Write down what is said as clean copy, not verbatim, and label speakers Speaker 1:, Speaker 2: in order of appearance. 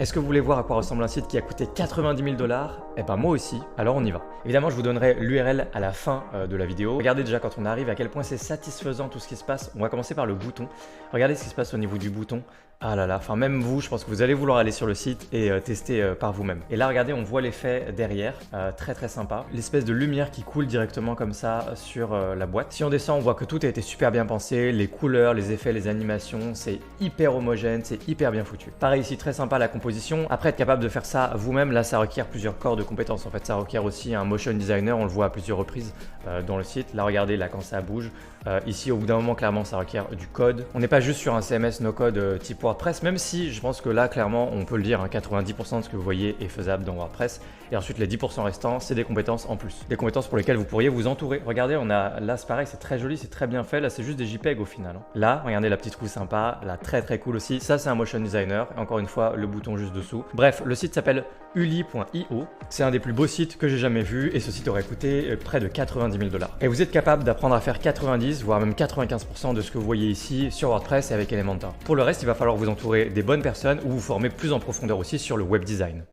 Speaker 1: Est-ce que vous voulez voir à quoi ressemble un site qui a coûté 90 000 $? Eh ben moi aussi, alors on y va. Évidemment, je vous donnerai l'URL à la fin de la vidéo. Regardez déjà quand on arrive à quel point c'est satisfaisant tout ce qui se passe. On va commencer par le bouton. Regardez ce qui se passe au niveau du bouton. Ah là là, enfin même vous, je pense que vous allez vouloir aller sur le site et tester par vous-même. Et là, regardez, on voit l'effet derrière, très très sympa. L'espèce de lumière qui coule directement comme ça sur la boîte. Si on descend, on voit que tout a été super bien pensé. Les couleurs, les effets, les animations, c'est hyper homogène, c'est hyper bien foutu. Pareil ici, très sympa la composition. Après, être capable de faire ça vous-même, là, ça requiert plusieurs corps de compétences. En fait, ça requiert aussi un motion designer, on le voit à plusieurs reprises dans le site. Là, regardez, là, quand ça bouge. Ici, au bout d'un moment, clairement, ça requiert du code. On n'est pas juste sur un CMS no-code type WordPress, même si je pense que là, clairement, on peut le dire, hein, 90% de ce que vous voyez est faisable dans WordPress. Et ensuite, les 10% restants, c'est des compétences en plus. Des compétences pour lesquelles vous pourriez vous entourer. Regardez, on a là, c'est pareil, c'est très joli, c'est très bien fait. Là, c'est juste des JPEG au final. Hein. Là, regardez la petite roue sympa, là, très très cool aussi. Ça, c'est un motion designer. Et encore une fois, le bouton juste dessous. Bref, le site s'appelle uli.io. C'est un des plus beaux sites que j'ai jamais vu et ce site aurait coûté près de 90 000 $. Et vous êtes capable d'apprendre à faire 90, voire même 95% de ce que vous voyez ici sur WordPress et avec Elementor. Pour le reste, il va falloir vous entourer des bonnes personnes ou vous former plus en profondeur aussi sur le web design.